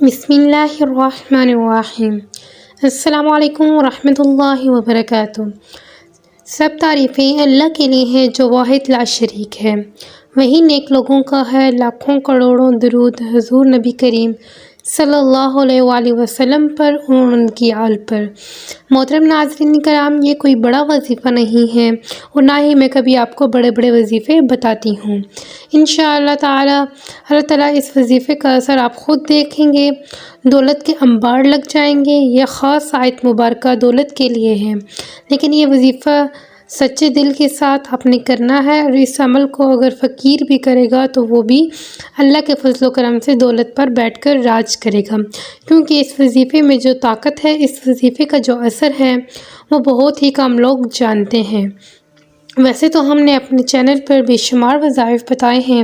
بسم اللہ الرحمن الرحیم۔ السلام علیکم ورحمۃ اللہ وبرکاتہ۔ سب تعریفیں اللہ کے لیے ہیں جو واحد لا شریک ہے، وہی نیک لوگوں کا ہے لاکھوں کروڑوں درود حضور نبی کریم صلی اللہ علیہ وآلہ وسلم پر اور ان کی آل پر۔ محترم ناظرین کرام، یہ کوئی بڑا وظیفہ نہیں ہے اور نہ ہی میں کبھی آپ کو بڑے بڑے وظیفے بتاتی ہوں۔ انشاءاللہ تعالی اللہ تعالیٰ اس وظیفے کا اثر آپ خود دیکھیں گے، دولت کے انبار لگ جائیں گے۔ یہ خاص آیت مبارکہ دولت کے لیے ہے، لیکن یہ وظیفہ سچے دل کے ساتھ آپ نے کرنا ہے، اور اس عمل کو اگر فقیر بھی کرے گا تو وہ بھی اللہ کے فضل و کرم سے دولت پر بیٹھ کر راج کرے گا، کیونکہ اس وظیفے میں جو طاقت ہے، اس وظیفے کا جو اثر ہے، وہ بہت ہی کم لوگ جانتے ہیں۔ ویسے تو ہم نے اپنے چینل پر بے شمار وظائف بتائے ہیں،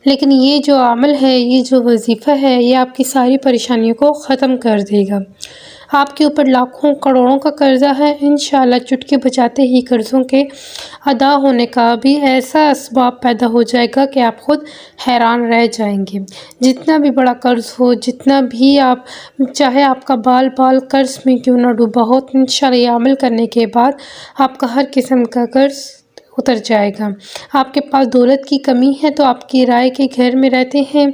لیکن یہ جو عمل ہے، یہ جو وظیفہ ہے، یہ آپ کی ساری پریشانیوں کو ختم کر دے گا۔ آپ کے اوپر لاکھوں کروڑوں کا قرضہ ہے، انشاءاللہ چٹکی بجاتے ہی قرضوں کے ادا ہونے کا بھی ایسا اسباب پیدا ہو جائے گا کہ آپ خود حیران رہ جائیں گے۔ جتنا بھی بڑا قرض ہو، جتنا بھی آپ چاہے آپ کا بال بال قرض میں کیوں نہ ڈوبا ہو، انشاءاللہ یہ عمل کرنے کے بعد آپ کا ہر قسم کا قرض اتر جائے گا۔ آپ کے پاس دولت کی کمی ہے تو آپ کرائے کے گھر میں رہتے ہیں،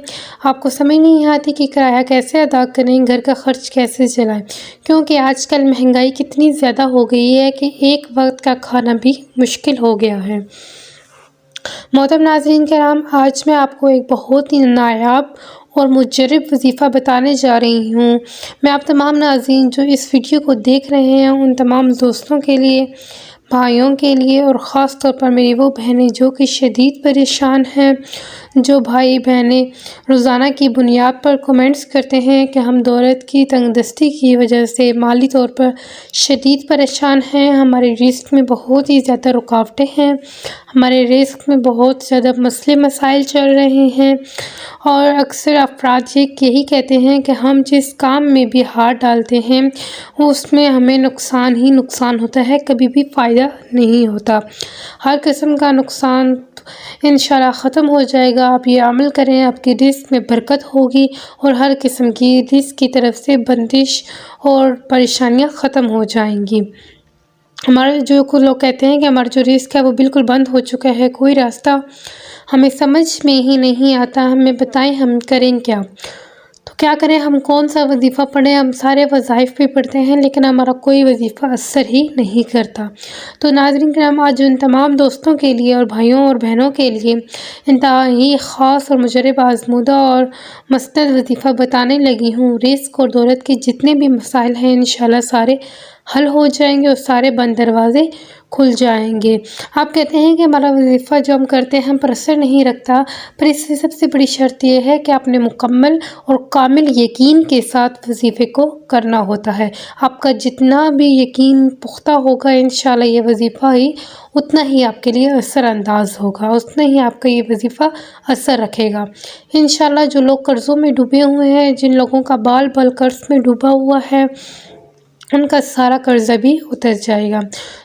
آپ کو سمجھ نہیں آتی کہ کرایہ کیسے ادا کریں، گھر کا خرچ کیسے چلائیں، کیونکہ آج کل مہنگائی کتنی زیادہ ہو گئی ہے کہ ایک وقت کا کھانا بھی مشکل ہو گیا ہے۔ محترم ناظرین کرام، آج میں آپ کو ایک بہت ہی نایاب اور مجرب وظیفہ بتانے جا رہی ہوں۔ میں آپ تمام ناظرین جو اس ویڈیو کو دیکھ رہے ہیں، ان تمام دوستوں کے لیے، بھائیوں کے لیے، اور خاص طور پر میری وہ بہنیں جو کہ شدید پریشان ہیں، جو بھائی بہنیں روزانہ کی بنیاد پر کمنٹس کرتے ہیں کہ ہم دولت کی تنگ دستی کی وجہ سے مالی طور پر شدید پریشان ہیں، ہمارے رزق میں بہت ہی زیادہ رکاوٹیں ہیں، ہمارے رزق میں بہت زیادہ مسئلے مسائل چل رہے ہیں، اور اکثر افراد یہی کہتے ہیں کہ ہم جس کام میں بھی ہاتھ ڈالتے ہیں اس میں ہمیں نقصان ہی نقصان ہوتا ہے، کبھی بھی فائدہ نہیں ہوتا۔ ہر قسم کا نقصان انشاءاللہ ختم ہو جائے گا۔ آپ یہ عمل کریں، آپ کی رزق میں برکت ہوگی اور ہر قسم کی رزق کی طرف سے بندش اور پریشانیاں ختم ہو جائیں گی۔ ہمارے جو کچھ لوگ کہتے ہیں کہ ہمارا جو رزق ہے وہ بالکل بند ہو چکا ہے، کوئی راستہ ہمیں سمجھ میں ہی نہیں آتا، ہمیں بتائیں ہم کریں کیا؟ تو کیا کریں، ہم کون سا وظیفہ پڑھیں؟ ہم سارے وظائف بھی پڑھتے ہیں لیکن ہمارا کوئی وظیفہ اثر ہی نہیں کرتا۔ تو ناظرین کرام، آج ان تمام دوستوں کے لیے اور بھائیوں اور بہنوں کے لیے انتہائی خاص اور مجرب آزمودہ اور مستند وظیفہ بتانے لگی ہوں۔ رزق اور دولت کے جتنے بھی مسائل ہیں انشاءاللہ سارے حل ہو جائیں گے اور سارے بند دروازے کھل جائیں گے۔ آپ کہتے ہیں کہ ہمارا وظیفہ جو ہم کرتے ہیں ہم پر اثر نہیں رکھتا، پر اس سے سب سے بڑی شرط یہ ہے کہ آپ نے مکمل اور کامل یقین کے ساتھ وظیفے کو کرنا ہوتا ہے۔ آپ کا جتنا بھی یقین پختہ ہوگا انشاءاللہ یہ وظیفہ ہی اتنا ہی آپ کے لیے اثر انداز ہوگا، اتنا ہی آپ کا یہ وظیفہ اثر رکھے گا۔ انشاءاللہ جو لوگ قرضوں میں ڈوبے ہوئے ہیں، جن لوگوں کا بال بال قرض میں ڈوبا ہوا ہے، ان کا سارا قرضہ بھی اتر جائے گا۔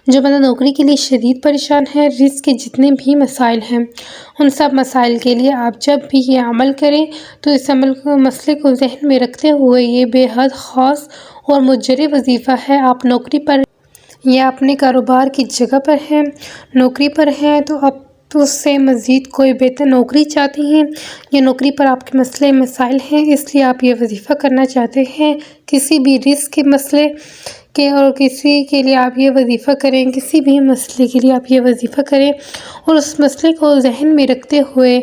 جو بندہ نوکری کے لیے شدید پریشان ہے، رزق کے جتنے بھی مسائل ہیں، ان سب مسائل کے لیے آپ جب بھی یہ عمل کریں تو اس مسئلے کو ذہن میں رکھتے ہوئے یہ بے حد خاص اور مجرب وظیفہ ہے۔ آپ نوکری پر یا اپنے کاروبار کی جگہ پر ہیں، نوکری پر ہیں تو آپ اس سے مزید کوئی بہتر نوکری چاہتی ہیں، یا نوکری پر آپ کے مسئلے مسائل ہیں اس لیے آپ یہ وظیفہ کرنا چاہتے ہیں، کسی بھی رزق کے مسئلے کے اور کسی کے لیے آپ یہ وظیفہ کریں، کسی بھی مسئلے کے لیے آپ یہ وظیفہ کریں اور اس مسئلے کو ذہن میں رکھتے ہوئے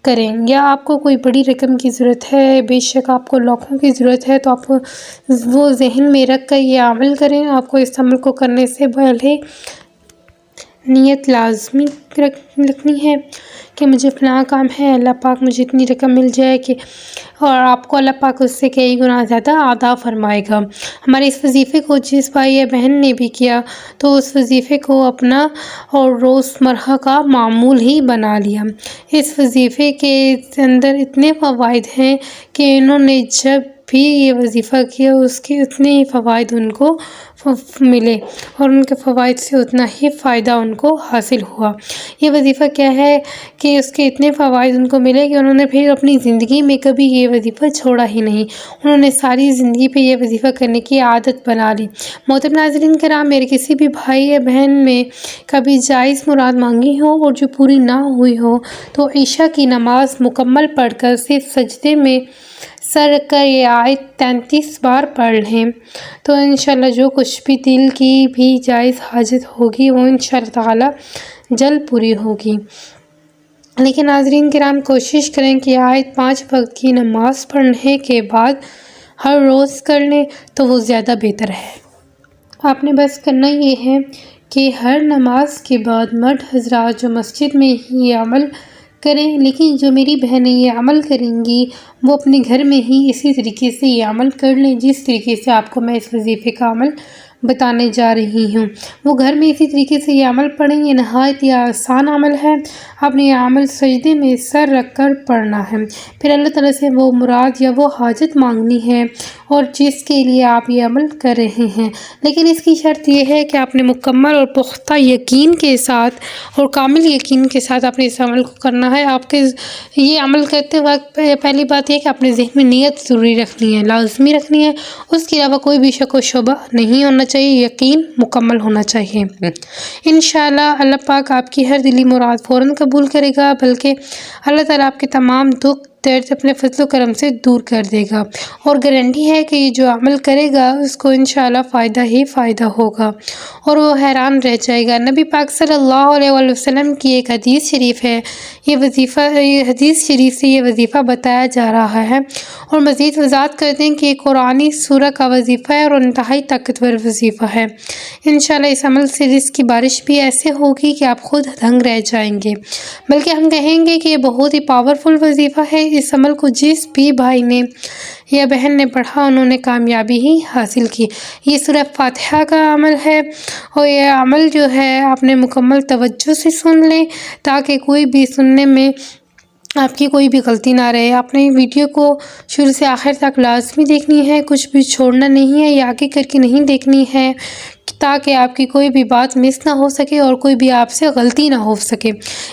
کریں۔ یا آپ کو کوئی بڑی رقم کی ضرورت ہے، بے شک آپ کو لاکھوں کی ضرورت ہے، تو آپ وہ ذہن میں رکھ کر یہ عمل کریں۔ آپ کو اس عمل کو کرنے سے پہلے نیت لازمی رکھنی ہے کہ مجھے فلاں کام ہے، اللہ پاک مجھے اتنی رقم مل جائے کہ، اور آپ کو اللہ پاک اس سے کئی گنا زیادہ عطا فرمائے گا۔ ہمارے اس وظیفے کو جس بھائی یا بہن نے بھی کیا تو اس وظیفے کو اپنا اور روزمرہ کا معمول ہی بنا لیا۔ اس وظیفے کے اندر اتنے فوائد ہیں کہ انہوں نے جب بھی یہ وظیفہ کیا اس کے اتنے ہی فوائد ان کو ملے اور ان کے فوائد سے اتنا ہی فائدہ ان کو حاصل ہوا۔ یہ وظیفہ کیا ہے کہ اس کے اتنے فوائد ان کو ملے کہ انہوں نے پھر اپنی زندگی میں کبھی یہ وظیفہ چھوڑا ہی نہیں، انہوں نے ساری زندگی پہ یہ وظیفہ کرنے کی عادت بنا لی۔ محترم ناظرین کرام، میرے کسی بھی بھائی یا بہن میں کبھی جائز مراد مانگی ہو اور جو پوری نہ ہوئی ہو تو عشاء کی نماز مکمل پڑھ کر صرف سجدے میں سر رکھ کر یہ آیت 33 بار پڑھ لیں تو انشاءاللہ جو کچھ بھی دل کی بھی جائز حاجت ہوگی وہ انشاءاللہ تعالی جلد پوری ہوگی۔ لیکن ناظرین کرام، کوشش کریں کہ آیت 5 وقت کی نماز پڑھنے کے بعد ہر روز کر لیں تو وہ زیادہ بہتر ہے۔ آپ نے بس کرنا یہ ہے کہ ہر نماز کے بعد مرد حضرات جو مسجد میں ہی یہ عمل کریں، لیکن جو میری بہنیں یہ عمل کریں گی وہ اپنے گھر میں ہی اسی طریقے سے یہ عمل کر لیں جس طریقے سے آپ کو میں اس وظیفے کا عمل بتانے جا رہی ہوں۔ وہ گھر میں اسی طریقے سے یہ عمل پڑھیں، یہ نہایت ہی آسان عمل ہے۔ آپ نے یہ عمل سجدے میں سر رکھ کر پڑھنا ہے، پھر اللہ تعالیٰ سے وہ مراد یا وہ حاجت مانگنی ہے اور جس کے لیے آپ یہ عمل کر رہے ہیں، لیکن اس کی شرط یہ ہے کہ آپ نے مکمل اور پختہ یقین کے ساتھ اور کامل یقین کے ساتھ آپ نے اس عمل کو کرنا ہے۔ آپ کے یہ عمل کرتے وقت پہلی بات یہ کہ آپ نے ذہن میں نیت ضروری رکھنی ہے، لازمی رکھنی ہے، اس کے علاوہ کوئی بھی شک و شبہ نہیں ہونا چاہیے، یقین مکمل ہونا چاہیے۔ انشاءاللہ اللہ پاک آپ کی ہر دلی مراد فوراً قبول کرے گا، بلکہ اللہ تعالیٰ آپ کے تمام دکھ درد اپنے فضل و کرم سے دور کر دے گا، اور گارنٹی ہے کہ یہ جو عمل کرے گا اس کو انشاءاللہ فائدہ ہی فائدہ ہوگا اور وہ حیران رہ جائے گا۔ نبی پاک صلی اللہ علیہ وآلہ وسلم کی ایک حدیث شریف ہے، یہ حدیث شریف سے یہ وظیفہ بتایا جا رہا ہے اور مزید وضاحت کرتے ہیں کہ یہ قرآنی سورہ کا وظیفہ ہے اور انتہائی طاقتور وظیفہ ہے۔ انشاءاللہ اس عمل سے رزق کی بارش بھی ایسے ہوگی کہ آپ خود دنگ رہ جائیں گے، بلکہ ہم کہیں گے کہ یہ بہت ہی پاورفل وظیفہ ہے۔ اس عمل کو جس بھی بھائی نے یا بہن نے پڑھا انہوں نے کامیابی ہی حاصل کی۔ یہ سورہ فاتحہ کا عمل ہے اور یہ عمل جو ہے آپ نے مکمل توجہ سے سن لیں تاکہ کوئی بھی سننے میں آپ کی کوئی بھی غلطی نہ رہے۔ آپ نے ویڈیو کو شروع سے آخر تک لازمی دیکھنی ہے، کچھ بھی چھوڑنا نہیں ہے یا آگے کر کے نہیں دیکھنی ہے تاکہ آپ کی کوئی بھی بات مس نہ ہو سکے اور کوئی بھی آپ سے غلطی نہ ہو سکے۔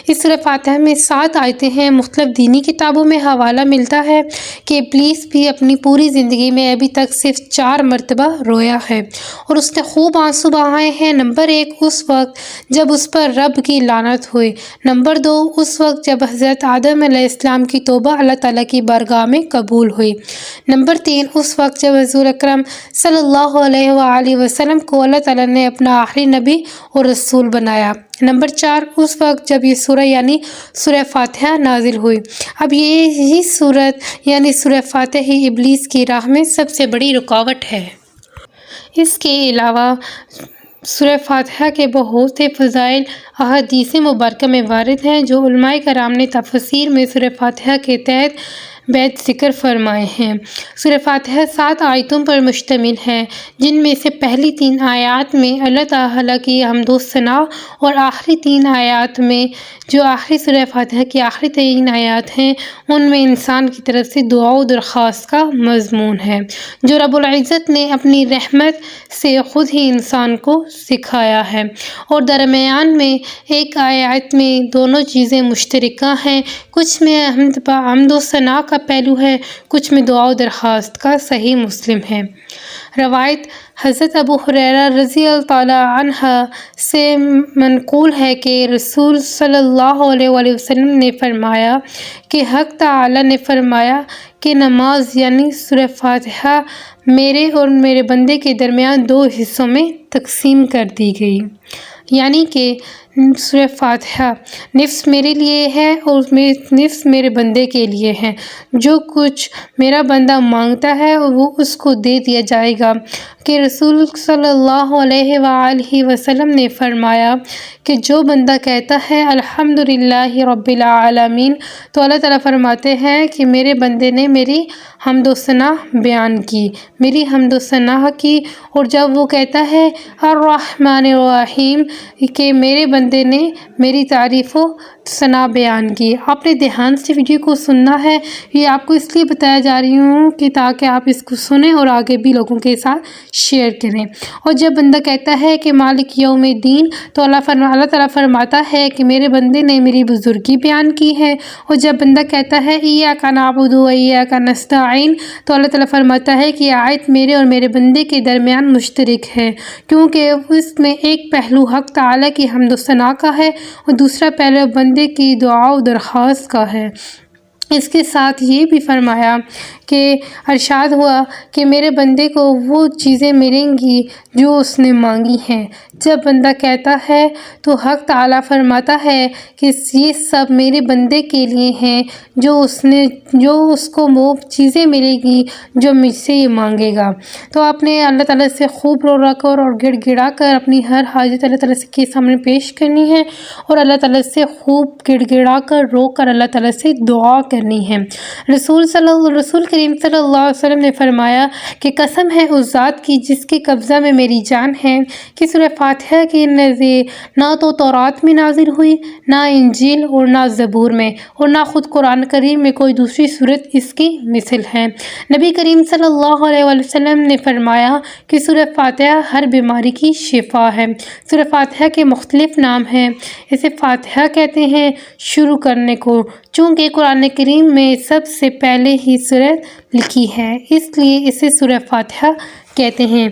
اس سورہ فاتحہ میں 7 آیتیں ہیں۔ مختلف دینی کتابوں میں حوالہ ملتا ہے کہ ابلیس بھی اپنی پوری زندگی میں ابھی تک صرف 4 مرتبہ رویا ہے اور اس نے خوب آنسو بہائے ہیں۔ نمبر 1 اس وقت جب اس پر رب کی لعنت ہوئی، نمبر 2 اس وقت جب حضرت آدم علیہ السلام کی توبہ اللہ تعالیٰ کی بارگاہ میں قبول ہوئی، نمبر 3 اس وقت جب حضور اکرم صلی اللہ علیہ وآلہ وسلم کو اللہ تعالیٰ نے اپنا آخری نبی اور رسول بنایا، نمبر 4 اس وقت جب یہ سورہ یعنی سورہ فاتحہ نازل ہوئی۔ اب یہی سورت یعنی سورہ فاتحہ ہی ابلیس کی راہ میں سب سے بڑی رکاوٹ ہے۔ اس کے علاوہ سورہ فاتحہ کے بہت سے فضائل احادیث مبارکہ میں وارد ہیں جو علماء کرام نے تفسیر میں سورہ فاتحہ کے تحت بیت ذکر فرمائے ہیں۔ سورہ فاتحہ 7 آیتوں پر مشتمل ہے، جن میں سے پہلی 3 آیات میں اللہ تعالیٰ کی حمد و ثنا اور آخری 3 آیات میں جو آخری سورہ فاتحہ کی آخری 3 آیات ہیں ان میں انسان کی طرف سے دعا و درخواست کا مضمون ہے جو رب العزت نے اپنی رحمت سے خود ہی انسان کو سکھایا ہے، اور درمیان میں ایک آیت میں دونوں چیزیں مشترکہ ہیں، کچھ میں حمد و ثنا کا پہلو ہے، کچھ میں دعا و درخواست کا۔ صحیح مسلم ہے۔ روایت حضرت ابو ہریرہ رضی اللہ تعالیٰ عنہ سے منقول ہے کہ رسول صلی اللہ علیہ وآلہ وسلم نے فرمایا کہ حق تعالیٰ نے فرمایا کہ نماز یعنی سورہ فاتحہ میرے اور میرے بندے کے درمیان 2 حصوں میں تقسیم کر دی گئی، یعنی کہ سورہ فاتحہ نصف میرے لیے ہے اور نصف میرے بندے کے لیے ہے۔ جو کچھ میرا بندہ مانگتا ہے وہ اس کو دے دیا جائے گا، کہ رسول صلی اللہ علیہ وآلہ وسلم نے فرمایا کہ جو بندہ کہتا ہے الحمدللہ رب العالمین تو اللہ تعالیٰ فرماتے ہیں کہ میرے بندے نے میری حمد و ثنا بیان کی، میری حمد و ثنا کی، اور جب وہ کہتا ہے الرحمن الرحیم کہ میرے بندے بندے نے میری تعریف و ثنا بیان کی۔ آپ نے دھیان سے ویڈیو کو سننا ہے، یہ آپ کو اس لیے بتایا جا رہی ہوں کہ تاکہ آپ اس کو سنیں اور آگے بھی لوگوں کے ساتھ شیئر کریں۔ اور جب بندہ کہتا ہے کہ مالک یوم الدین، تو اللہ تعالیٰ فرماتا ہے کہ میرے بندے نے میری بزرگی بیان کی ہے۔ اور جب بندہ کہتا ہے ایاک نعبد و ایاک نستعین، تو اللہ تعالیٰ فرماتا ہے کہ یہ آیت میرے اور میرے بندے کے درمیان مشترک ہے، کیونکہ اس میں ایک پہلو حق تعالیٰ کی حمد و ثنا کا ہے اور دوسرا پہلو بندے کی دعا و درخواست کا ہے۔ اس کے ساتھ یہ بھی فرمایا کہ ارشاد ہوا کہ میرے بندے کو وہ چیزیں ملیں گی جو اس نے مانگی ہیں۔ جب بندہ کہتا ہے تو حق تعالیٰ فرماتا ہے کہ یہ سب میرے بندے کے لیے ہیں، جو اس کو وہ چیزیں ملے گی جو مجھ سے یہ مانگے گا۔ تو آپ نے اللہ تعالیٰ سے خوب رو را کر اور گڑ گڑا کر اپنی ہر حاجت اللہ تعالیٰ کے سامنے پیش کرنی ہے، اور اللہ تعالیٰ سے خوب گڑ گڑا کر رو کر اللہ تعالیٰ سے دعا کرنی ہے۔ رسول کریم صلی اللہ علیہ وسلم نے فرمایا کہ قسم ہے اس ذات کی جس کے قبضہ میں میری جان ہے کہ سورہ فاتحہ کی نظیر نہ تو تورات میں نازل ہوئی، نہ انجیل اور نہ زبور میں، اور نہ خود قرآن کریم میں کوئی دوسری صورت اس کی مثل ہے۔ نبی کریم صلی اللہ علیہ وسلم نے فرمایا کہ سورہ فاتحہ ہر بیماری کی شفا ہے۔ سورہ فاتحہ کے مختلف نام ہیں۔ اسے فاتحہ کہتے ہیں شروع کرنے کو، چونکہ قرآن کریم میں سب سے پہلے ہی سورت لکھی ہے، اس لیے اسے سورہ فاتحہ کہتے ہیں۔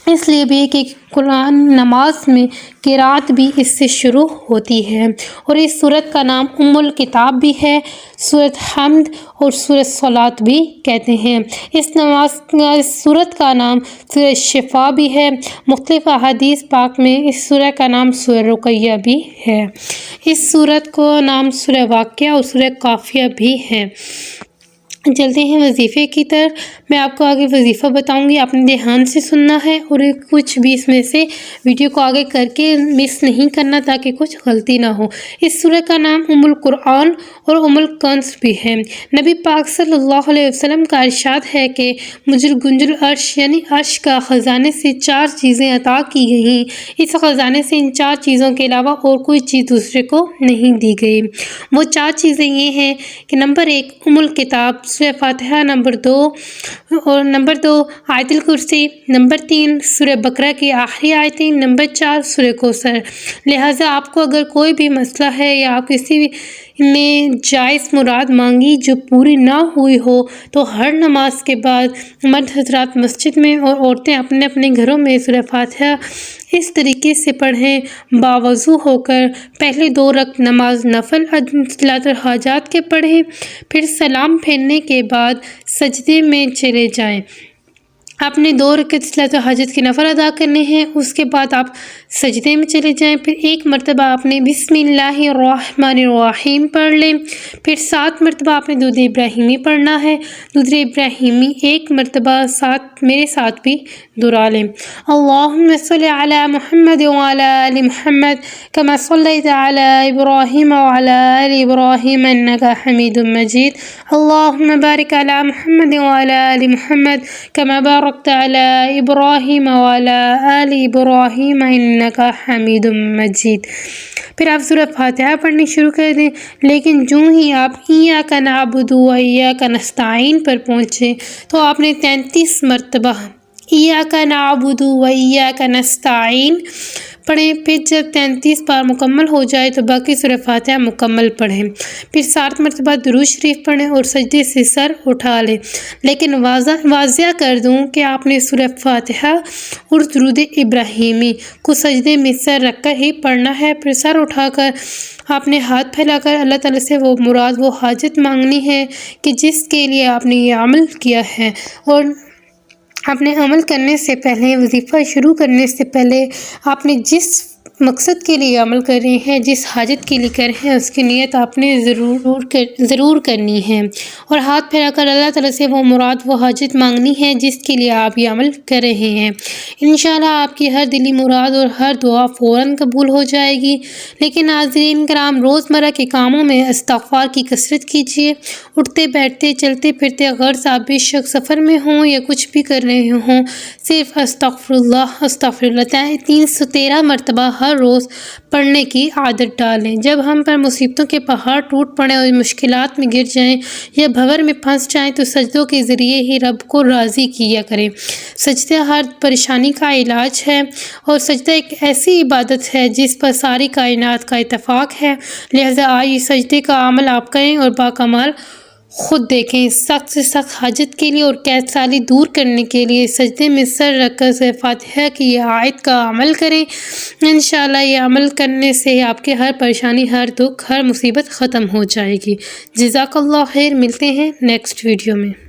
اس لیے بھی کہ قرآن نماز میں قرات بھی اس سے شروع ہوتی ہے، اور اس سورت کا نام الکتاب بھی ہے، سورت حمد اور سورت صلاۃ بھی کہتے ہیں۔ اس سورت کا نام سورت شفا بھی ہے۔ مختلف احادیث پاک میں اس سورہ کا نام سورہ رقیہ بھی ہے۔ اس سورت کا نام سورہ واقعہ اور سورہ کافیہ بھی ہے۔ چلتے ہیں وظیفے کی طرف۔ میں آپ کو آگے وظیفہ بتاؤں گی، آپ نے دھیان سے سننا ہے اور کچھ بھی اس میں سے ویڈیو کو آگے کر کے مس نہیں کرنا تاکہ کچھ غلطی نہ ہو۔ اس سورہ کا نام القرآن اور الکنز بھی ہے۔ نبی پاک صلی اللہ علیہ وسلم کا ارشاد ہے کہ مجھے گنجل عرش یعنی عرش کا خزانے سے 4 چیزیں عطا کی گئیں، اس خزانے سے ان 4 چیزوں کے علاوہ اور کوئی چیز دوسرے کو نہیں دی گئی۔ وہ 4 چیزیں یہ ہیں کہ نمبر 1 الکتاب سورہ فاتحہ، نمبر 2 آیت الکرسی، نمبر 3 سورہ بقرہ کی آخری آیتیں، نمبر 4 سورہ کوثر۔ لہٰذا آپ کو اگر کوئی بھی مسئلہ ہے یا آپ کسی نے جائز مراد مانگی جو پوری نہ ہوئی ہو، تو ہر نماز کے بعد مرد حضرات مسجد میں اور عورتیں اپنے اپنے گھروں میں سورہ فاتحہ اس طریقے سے پڑھیں، باوضو ہو کر پہلے 2 رکعت نماز نفل صلاۃ الحاجات کے پڑھیں، پھر سلام پھیرنے کے بعد سجدے میں چلے جائیں۔ آپ نے 2 رکعت صلاۃ الحاجت کے نفل ادا کرنے ہیں، اس کے بعد آپ سجدے میں چلے جائیں، پھر 1 مرتبہ آپ نے بسم اللہ الرحمن الرحیم پڑھ لیں، پھر 7 مرتبہ آپ نے درود ابراہیمی پڑھنا ہے۔ درود ابراہیمی 1 مرتبہ میرے ساتھ بھی دہرا لیں۔ اللہم صلی علی محمد وعلی آل محمد کما صلیت علی ابراہیم وعلی آل ابراہیم انک حمید مجید۔ اللہم بارک علی محمد وعلی آل محمد کما بارکت علی ابراہیم وعلی آل ابراہیم انک حمید مجید۔ پھر آپ سورہ فاتحہ پڑھنی شروع کر دیں، لیکن جو ہی آپ ایاک نعبد و ایاک نستعین پر پہنچیں تو آپ نے 33 مرتبہ ایاک نعبد و ایاک نستعین پڑھیں۔ پھر جب 33 بار مکمل ہو جائے تو باقی سورہ فاتحہ مکمل پڑھیں، پھر 7 مرتبہ درود شریف پڑھیں اور سجدے سے سر اٹھا لیں۔ لیکن واضح کر دوں کہ آپ نے سورہ فاتحہ اور درود ابراہیمی کو سجدے میں سر رکھ کر ہی پڑھنا ہے، پھر سر اٹھا کر آپ نے ہاتھ پھیلا کر اللہ تعالیٰ سے وہ مراد، وہ حاجت مانگنی ہے کہ جس کے لیے آپ نے یہ عمل کیا ہے۔ اور اپنے عمل کرنے سے پہلے، وظیفہ شروع کرنے سے پہلے آپ نے جس مقصد کے لیے عمل کر رہے ہیں، جس حاجت کے لیے کر رہے ہیں، اس کی نیت آپ نے ضرور کرنی ہے، اور ہاتھ پھیلا کر اللہ تعالیٰ سے وہ مراد، وہ حاجت مانگنی ہے جس کے لیے آپ یہ عمل کر رہے ہیں۔ انشاءاللہ آپ کی ہر دلی مراد اور ہر دعا فوراً قبول ہو جائے گی۔ لیکن ناظرین کرام، روزمرہ کے کاموں میں استغفار کی کثرت کیجیے، اٹھتے بیٹھتے چلتے پھرتے، غرض آپ بے شک سفر میں ہوں یا کچھ بھی کر رہے ہوں، صرف استغفر اللہ 313 مرتبہ ہر ہر روز پڑھنے کی عادت ڈالیں۔ جب ہم پر مصیبتوں کے پہاڑ ٹوٹ پڑیں اور مشکلات میں گر جائیں یا بھنور میں پھنس جائیں تو سجدوں کے ذریعے ہی رب کو راضی کیا کریں۔ سجدہ ہر پریشانی کا علاج ہے اور سجدہ ایک ایسی عبادت ہے جس پر ساری کائنات کا اتفاق ہے، لہٰذا آئیے سجدے کا عمل آپ کریں اور باکمال خود دیکھیں۔ سخت سے سخت حاجت کے لیے اور قید سالی دور کرنے کے لیے سجدے میں سر رکھ کر سورہ فاتحہ کی یہ آیت کا عمل کریں۔ انشاءاللہ یہ عمل کرنے سے آپ کے ہر پریشانی، ہر دکھ، ہر مصیبت ختم ہو جائے گی۔ جزاک اللہ خیر، ملتے ہیں نیکسٹ ویڈیو میں۔